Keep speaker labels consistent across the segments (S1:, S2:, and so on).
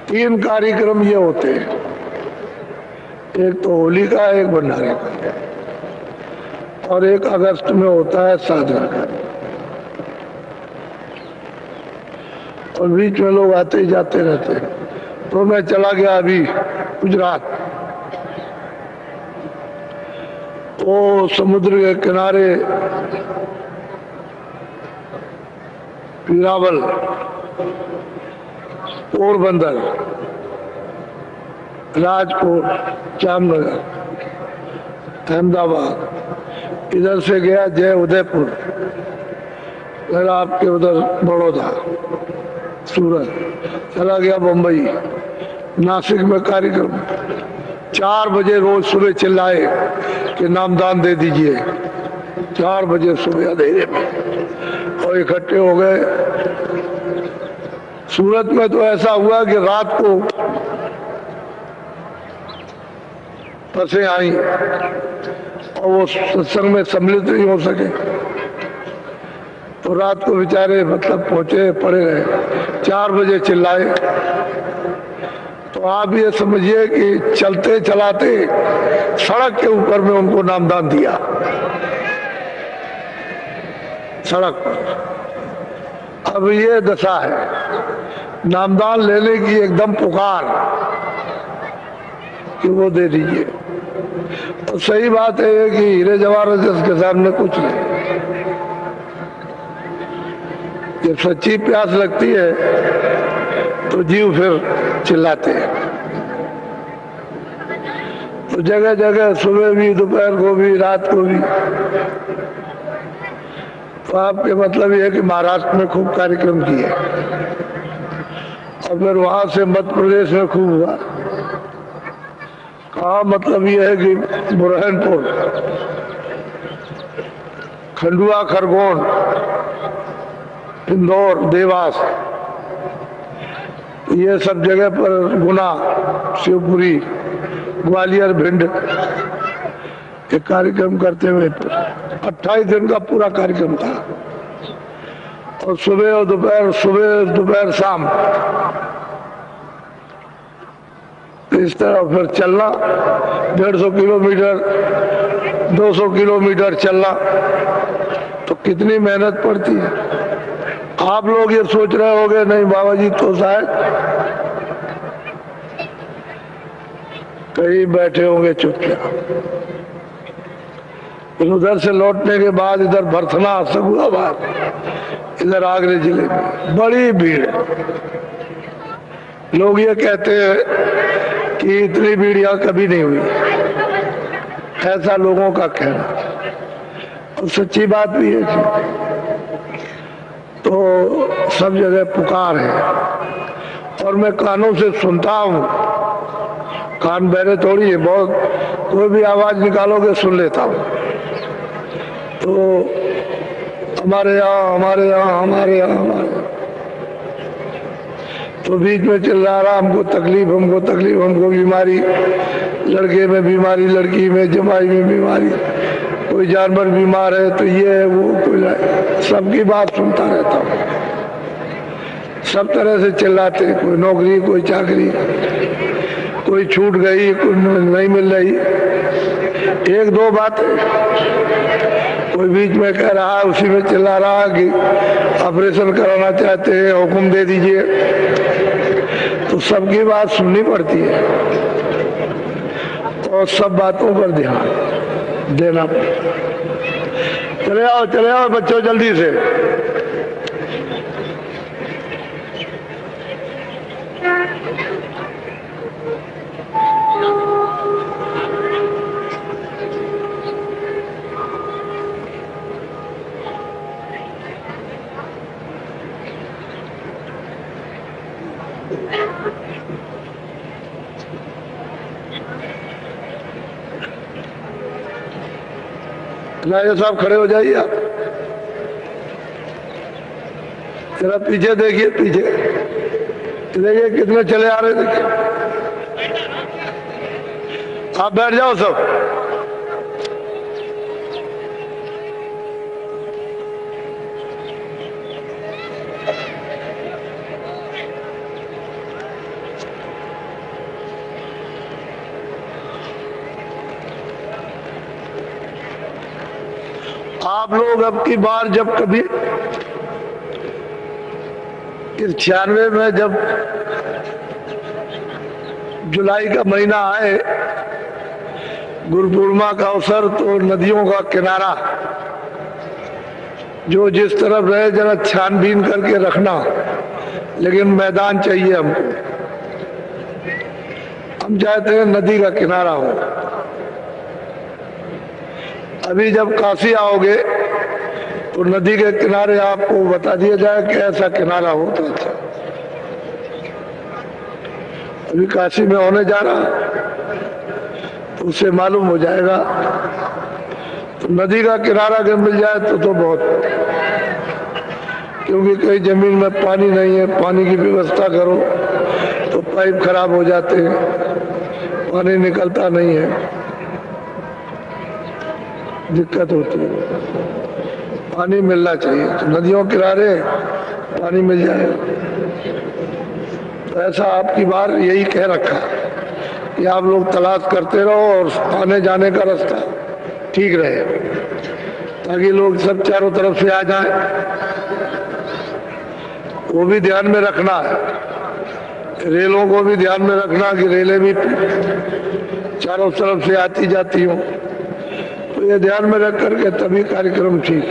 S1: तीन कार्यक्रम ये होते हैं, एक तो होली का, एक भंडारे का, और एक अगस्त में होता है साधना का। और बीच में लोग आते ही जाते रहते हैं। तो मैं चला गया अभी गुजरात, वो समुद्र के किनारे पीरावल, पोरबंदर, राजकोट, जामनगर, अहमदाबाद, इधर से गया जय उदयपुर, फिर आपके उधर बड़ौदा, सूरत, चला गया बम्बई, नासिक में कार्यक्रम। 4 बजे रोज सुबह चिल्लाए कि नामदान दे दीजिए, 4 बजे सुबह अंधेरे में, और इकट्ठे हो गए। सूरत में तो ऐसा हुआ कि रात को बसें आई और वो सत्संग में सम्मिलित नहीं हो सके, तो रात को बेचारे मतलब पहुंचे, पड़े रहे। 4 बजे चिल्लाए। तो आप ये समझिए कि चलते चलाते सड़क के ऊपर में उनको नामदान दिया, सड़क पर। अब ये दशा है, नामदान लेने की एकदम पुकार कि वो दे दीजिए। तो सही बात है कि हीरे जवाहरात के सामने कुछ नहीं। जब सच्ची प्यास लगती है तो जीव फिर चिल्लाते हैं। तो जगह जगह सुबह भी, दोपहर को भी, रात को भी। तो आपके मतलब ये है कि महाराष्ट्र में खूब कार्यक्रम किए, और फिर वहां से मध्य प्रदेश में खूब हुआ। कहा मतलब ये है कि बुरहानपुर, खंडुआ, खरगोन, इंदौर, देवास, ये सब जगह पर, गुना, शिवपुरी, ग्वालियर, भिंड, एक कार्यक्रम करते हुए 28 दिन का पूरा कार्यक्रम था। और सुबह और दोपहर, सुबह दोपहर शाम, इस तरह फिर चलना, 150 किलोमीटर, 200 किलोमीटर चलना, तो कितनी मेहनत पड़ती है। आप लोग ये सोच रहे होंगे नहीं बाबा जी तो शायद कहीं बैठे होंगे चुपचाप। उधर से लौटने के बाद इधर भरथना, सगुनाबाद, इधर आगरे जिले में बड़ी भीड़ है। लोग ये कहते हैं कि इतनी भीड़ यहाँ कभी नहीं हुई, ऐसा लोगों का कहना, और सच्ची बात भी है। तो सब जगह पुकार है, और मैं कानों से सुनता हूँ, कान बहरे थोड़ी है, बहुत कोई भी आवाज निकालोगे सुन लेता हूँ। तो हमारे यहाँ, हमारे यहाँ, हमारे यहाँ, हमारे यहाँ, तो बीच में चिल्ला रहा, हमको तकलीफ, हमको तकलीफ, हमको बीमारी, लड़के में बीमारी, लड़की में, जमाई में बीमारी, कोई जानवर बीमार है तो ये है वो, कोई, सबकी बात सुनता रहता हूँ। सब तरह से चिल्लाते, कोई नौकरी, कोई चाकरी, कोई छूट गई, कोई नहीं मिल रही। एक दो बात कोई बीच में कह रहा है, उसी में चिल्ला रहा कि ऑपरेशन कराना चाहते हैं, हुक्म दे दीजिए। तो सबकी बात सुननी पड़ती है, और सब बातों पर ध्यान देना पड़ता। चले आओ बच्चों जल्दी से। नायक साहब खड़े हो जाइए आप। जरा पीछे देखिए, पीछे देखिए कितने चले आ रहे, देखिए। आप बैठ जाओ सब। आप लोग अब की बार जब कभी इस 96 में जब जुलाई का महीना आए, गुरु पूर्णिमा का अवसर, तो नदियों का किनारा जो जिस तरफ रहे जरा छानबीन करके रखना, लेकिन मैदान चाहिए हमको। हम चाहते हैं नदी का किनारा हो। अभी जब काशी आओगे तो नदी के किनारे आपको बता दिया जाए कि ऐसा किनारा होता था। अभी काशी में होने जा रहा तो उससे मालूम हो जाएगा। तो नदी का किनारा अगर मिल जाए तो बहुत, क्योंकि कई जमीन में पानी नहीं है, पानी की व्यवस्था करो तो पाइप खराब हो जाते हैं, पानी निकलता नहीं है, दिक्कत होती है। पानी मिलना चाहिए, तो नदियों किनारे पानी मिल जाएगा। तो ऐसा आपकी बार यही कह रखा कि आप लोग तलाश करते रहो और आने जाने का रास्ता ठीक रहे, ताकि लोग सब चारों तरफ से आ जाएं। वो भी ध्यान में रखना है, रेलों को भी ध्यान में रखना कि रेलें भी चारों तरफ से आती जाती हों। तो ये ध्यान में रख करके तभी कार्यक्रम ठीक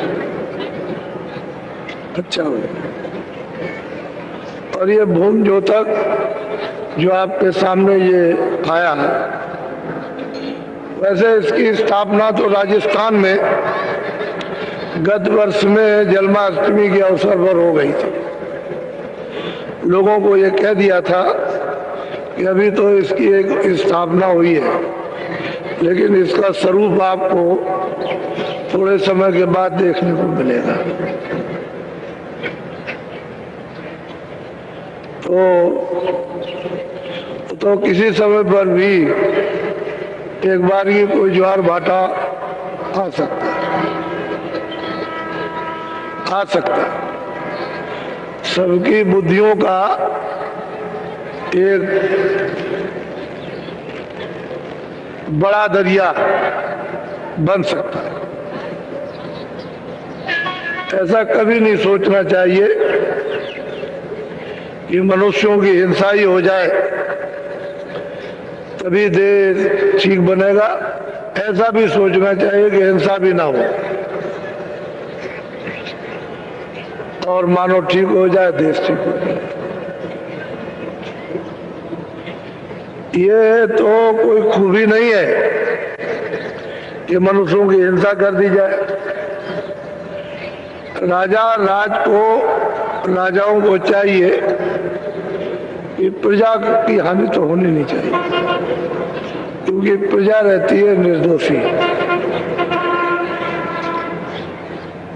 S1: अच्छा हो। और ये भूम ज्योतक जो आपके सामने ये आया है, वैसे इसकी स्थापना तो राजस्थान में गत वर्ष में जन्माष्टमी के अवसर पर हो गई थी। लोगों को ये कह दिया था कि अभी तो इसकी एक स्थापना हुई है, लेकिन इसका स्वरूप आपको थोड़े समय के बाद देखने को मिलेगा। तो किसी समय पर भी एक बार ही कोई ज्वार भाटा आ सकता है। सबकी बुद्धियों का एक बड़ा दरिया बन सकता है। ऐसा कभी नहीं सोचना चाहिए कि मनुष्यों की हिंसा ही हो जाए तभी देश ठीक बनेगा। ऐसा भी सोचना चाहिए कि हिंसा भी ना हो और मानव ठीक हो जाए, देश ठीक हो जाए। ये तो कोई खूबी नहीं है कि मनुष्यों की हिंसा कर दी जाए। राजाओं को चाहिए कि प्रजा की हानि तो होनी नहीं चाहिए, क्योंकि प्रजा रहती है निर्दोषी।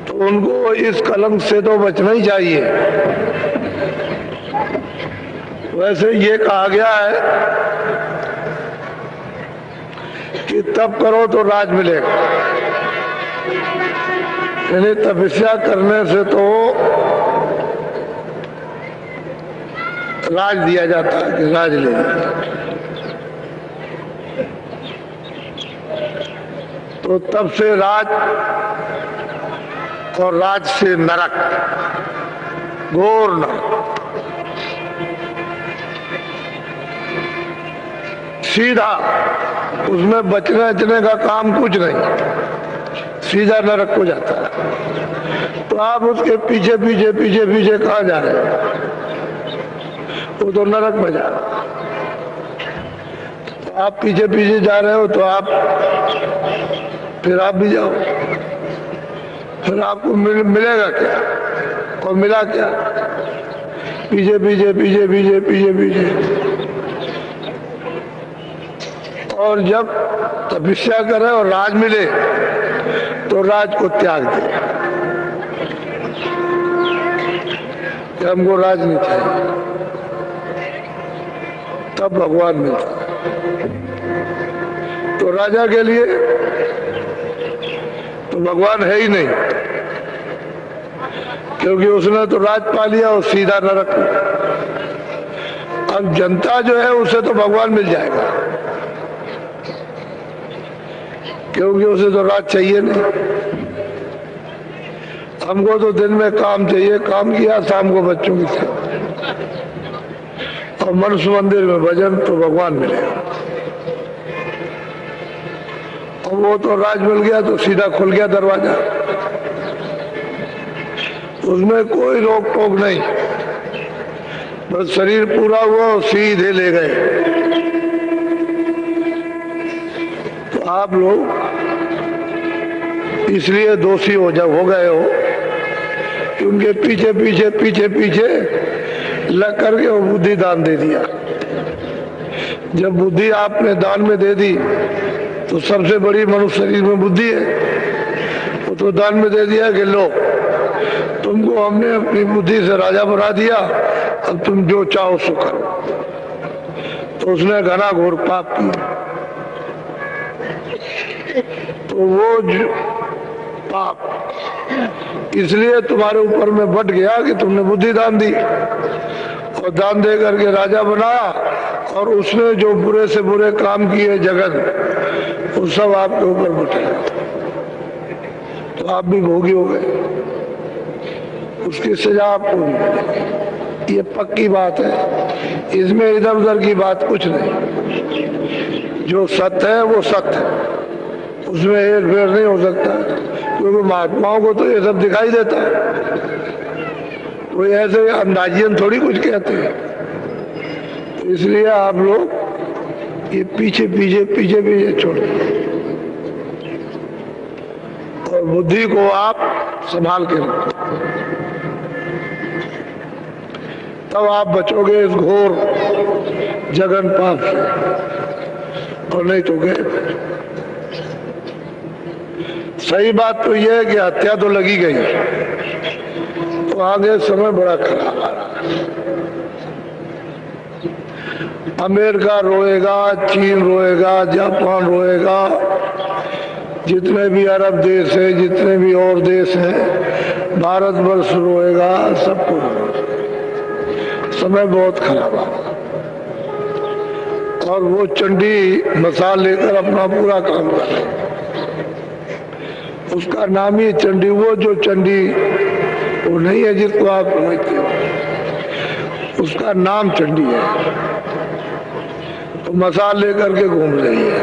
S1: तो उनको इस कलंक से तो बचना ही चाहिए। वैसे ये कहा गया है कि तप करो तो राज मिलेगा, यानी तपस्या करने से तो राज दिया जाता है कि राज ले लिया। तो तब से राज और राज से नरक, घोर नरक, सीधा, उसमें बचने बचने का काम कुछ नहीं, सीधा नरक को जाता है। तो आप उसके पीछे पीछे पीछे पीछे कहाँ जा रहे हैं? वो तो नरक में जा रहा है। तो आप पीछे पीछे जा रहे हो तो आप फिर आप भी जाओ, फिर आपको मिलेगा क्या? और मिला क्या? पीछे पीछे पीछे पीछे पीछे पीछे। और जब तपस्या करे और राज मिले तो राज को त्याग दे कि हमको राज नहीं चाहिए, तब भगवान मिलता है। तो राजा के लिए तो भगवान है ही नहीं, क्योंकि उसने तो राज पा लिया और सीधा नरक। अब जनता जो है उसे तो भगवान मिल जाएगा, क्योंकि उसे तो राज चाहिए नहीं। हमको तो दिन में काम चाहिए, काम किया, शाम को बच्चों की सेवा, और मनुष्य मंदिर में भजन, तो भगवान मिलेगा। और वो तो राज मिल गया तो सीधा खुल गया दरवाजा, उसमें कोई रोक टोक नहीं, बस शरीर पूरा हुआ सीधे ले गए। तो आप लोग इसलिए दोषी हो गए हो कि उनके पीछे पीछे पीछे पीछे लग करके वो बुद्धि दान दे दिया। जब बुद्धि आपने दान में दे दी तो सबसे बड़ी मनुष्य शरीर में बुद्धि है, वो तो दान में दे दिया कि लो, तुमको हमने अपनी बुद्धि से राजा बना दिया, अब तुम जो चाहो सो करो। तो उसने घना घोर पाप किया। तो वो पाप इसलिए तुम्हारे ऊपर में बढ़ गया कि तुमने बुद्धि दान दी, और दान दे करके राजा बनाया, और उसने जो बुरे से बुरे काम किए जगत, वो सब आपके ऊपर बटे, तो आप भी भोगी हो गए, उसकी सजा आपको भी मिलेगी। ये पक्की बात है, इसमें इधर उधर की बात कुछ नहीं। जो सत्य है वो सत्य है, उसमें हेर फेर नहीं हो सकता, क्योंकि महात्माओं को तो ये सब दिखाई देता है, वो ऐसे अंदाजियन थोड़ी कुछ कहते हैं। तो इसलिए आप लोग ये पीछे पीछे पीछे पीछे छोड़ो, और बुद्धि को आप संभाल के रखो, तब आप बचोगे इस घोर जगन पाप से, और नहीं तो गए। सही बात तो यह है कि हत्या तो लगी गई, तो आगे समय बड़ा खराब आ रहा है। अमेरिका रोएगा, चीन रोएगा, जापान रोएगा, जितने भी अरब देश है, जितने भी और देश हैं, भारतवर्ष रोएगा, सबको समय बहुत खराब आ रहा। और वो चंडी मसाल लेकर अपना पूरा काम कर रहे हैं, उसका नाम ही चंडी। वो जो चंडी वो नहीं है जिसको आप समझते हो, उसका नाम चंडी है। तो मसाल लेकर के घूम रही है,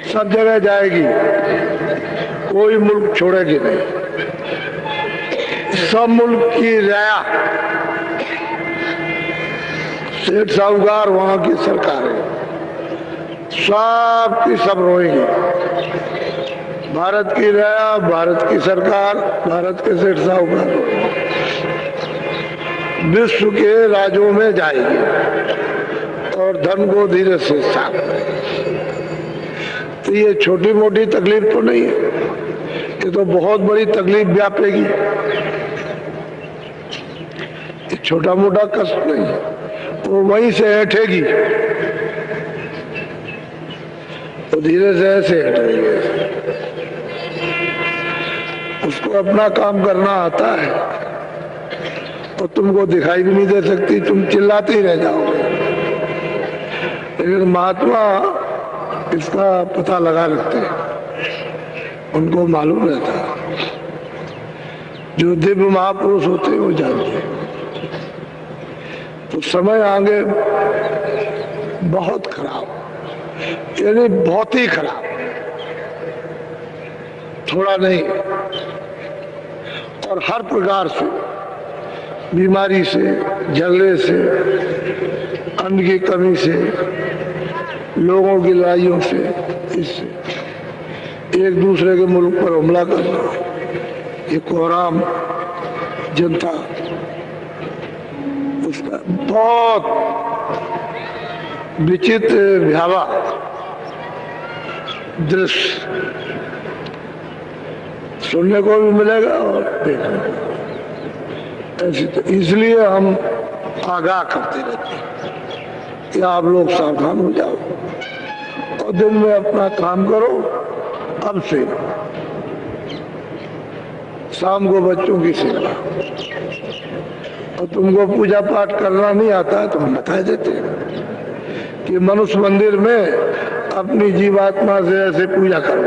S1: सब जगह जाएगी, कोई मुल्क छोड़ेगी नहीं। सब मुल्क की राया, सेठ साहूकार वहां की सरकार है, सब की सब रोएगी। भारत की राया, भारत की सरकार, भारत के सेठ साहूकार विश्व के राज्यों में जाएगी और धन को धीरे से साफ करेगी। तो ये छोटी मोटी तकलीफ तो नहीं है, ये तो बहुत बड़ी तकलीफ व्यापेगी। ये छोटा मोटा कष्ट नहीं है, वो वहीं से हटेगी, तो धीरे से ऐसे हट रही है। उसको अपना काम करना आता है, और तुमको दिखाई भी नहीं दे सकती, तुम चिल्लाते ही रह जाओगे। लेकिन महात्मा इसका पता लगा रखते हैं, उनको मालूम रहता है। जो दिव्य महापुरुष होते हैं वो जानते हैं। तो समय आगे बहुत खराब, यानी बहुत ही खराब, थोड़ा नहीं। और हर प्रकार से, बीमारी से, झगड़े से, अन्न की कमी से, लोगों की लड़ाइयों से, इससे एक दूसरे के मुल्क पर हमला करना, ये कोहराम जनता, उसका बहुत विचित्र भयावह दृश्य सुनने को भी मिलेगा और देखने को। ऐसे तो इसलिए हम आगाह करते रहते हैं कि आप लोग सावधान हो जाओ और दिन में अपना काम करो। अब से शाम को बच्चों की सेवा, और तुमको पूजा पाठ करना नहीं आता है तो हम बता देते हैं कि मनुष्य मंदिर में अपनी जीवात्मा से ऐसे पूजा करो।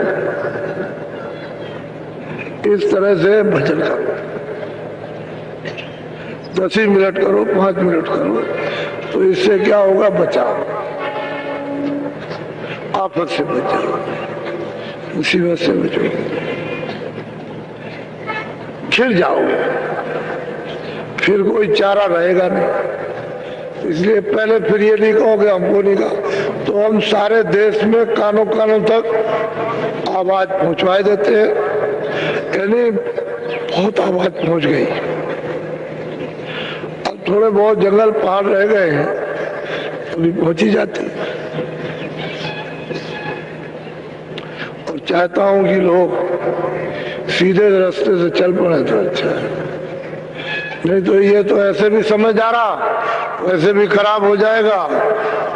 S1: इस तरह से भजन करो, 10 ही मिनट करो, 5 मिनट करो, तो इससे क्या होगा? बचाओ, आफत से बचाओ, मुसीबत से बचो, फिर जाओगे, फिर कोई चारा रहेगा नहीं। इसलिए पहले फिर ये नहीं कहोगे हमको नहीं कहा, तो हम सारे देश में कानों कानों तक आवाज पहुंचवाए देते हैं, यानी बहुत आवाज पहुंच गई। अब थोड़े बहुत जंगल पहाड़ रह गए हैं तो भी पहुंची जाती है। और चाहता हूं कि लोग सीधे रास्ते से चल पड़े तो अच्छा है, नहीं तो ये तो ऐसे भी समझ आ रहा, वैसे भी खराब हो जाएगा।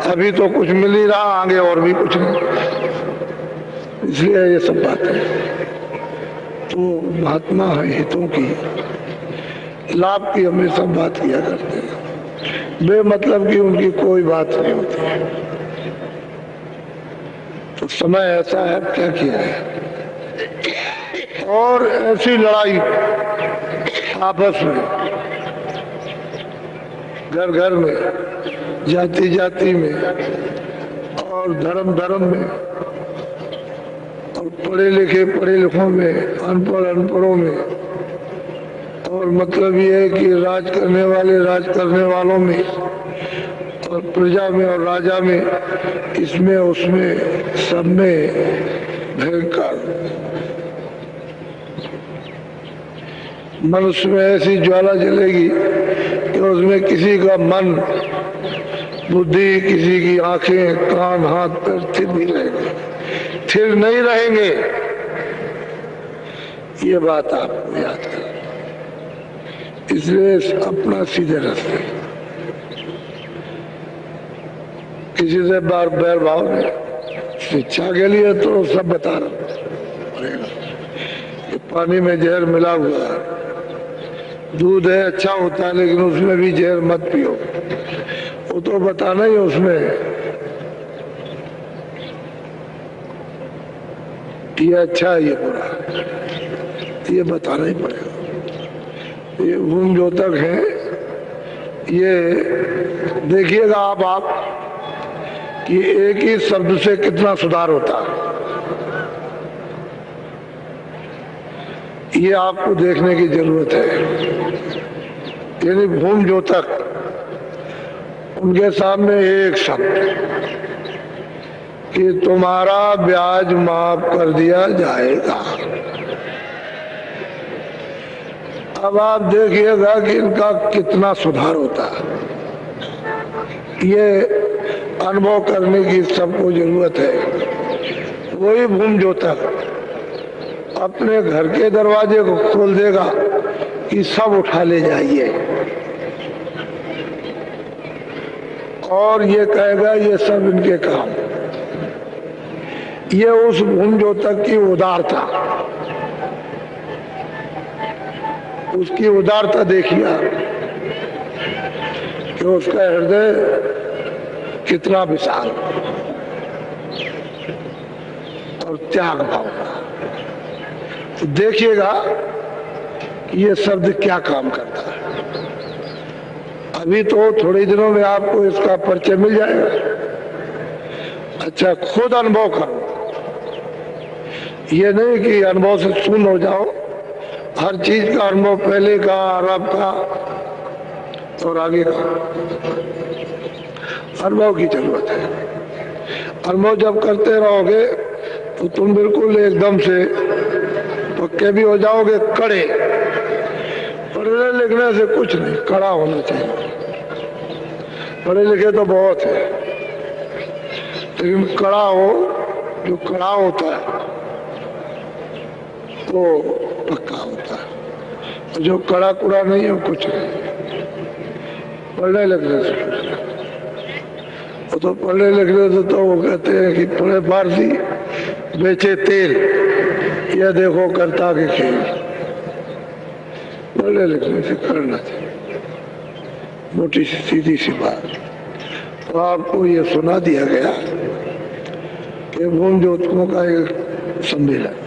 S1: अभी तो कुछ मिल ही रहा, आगे और भी कुछ नहीं, इसलिए ये सब बातें तो महात्मा है हितों की, लाभ की हमेशा बात किया करते हैं, बेमतलब की उनकी कोई बात नहीं होती। तो समय ऐसा है, क्या किया है। और ऐसी लड़ाई आपस में, घर घर में, जाति जाति में, और धर्म धर्म में, और पढ़े लिखों में, अनपढ़ अनपढ़ों में, और मतलब ये है कि राज करने वाले राज करने वालों में, और प्रजा में और राजा में, इसमें उसमें सब में भयंकर मनुष्य में ऐसी ज्वाला जलेगी कि उसमें किसी का मन बुद्धि, किसी की आंखें, कान, हाथ, पैर स्थिर नहीं रहेंगे, स्थिर नहीं रहेंगे। ये बात आपको याद कर, इसलिए अपना सीधे रास्ते, किसी से बार बैर भाव नहीं। शिक्षा के लिए तो सब बता रहा कि पानी में जहर मिला हुआ है, दूध है अच्छा होता है लेकिन उसमें भी जहर मत पियो, वो तो बताना ही उसमें ये अच्छा है ये बुरा, ये बताना ही पड़ेगा। ये भूम ज्योतक है, ये देखिएगा आप कि एक ही शब्द से कितना सुधार होता है, ये आपको देखने की जरूरत है। यानी भूम ज्योतक, उनके सामने एक शब्द कि तुम्हारा ब्याज माफ कर दिया जाएगा। अब आप देखिएगा कि इनका कितना सुधार होता है, ये अनुभव करने की सबको जरूरत है। वही भूम ज्योतक अपने घर के दरवाजे को खोल देगा कि सब उठा ले जाइए, और ये कहेगा ये सब इनके काम। ये उस भूम ज्योतक की उदारता, उसकी उदारता देखिए कि उसका हृदय कितना विशाल और त्याग भाव का। तो देखिएगा कि ये शब्द क्या काम करता है। अभी तो थोड़े दिनों में आपको इसका परिचय मिल जाएगा। अच्छा, खुद अनुभव करो, ये नहीं कि अनुभव से शून्य हो जाओ। हर चीज का अनुभव, पहले का, अरब का और आगे का अनुभव की जरूरत है। अनुभव जब करते रहोगे तो तुम बिल्कुल एकदम से पक्के भी हो जाओगे, कड़े। पढ़ने लिखने से कुछ नहीं, कड़ा होना चाहिए। पढ़े लिखे तो बहुत है, लेकिन कड़ा हो, जो कड़ा होता है वो पक्का होता है, जो कड़ा कुड़ा नहीं है कुछ नहीं। पढ़ने लिखने से कुछ नहीं। वो तो पढ़ने लिखने से तो वो कहते हैं कि पढ़े फारसी बेचे तेल, यह देखो करता के खेल। पढ़ने लिखने से करना चाहिए, मोटी सी सीधी सी बात। तो आपको ये सुना दिया गया कि भूम ज्योतकों का एक सम्मेलन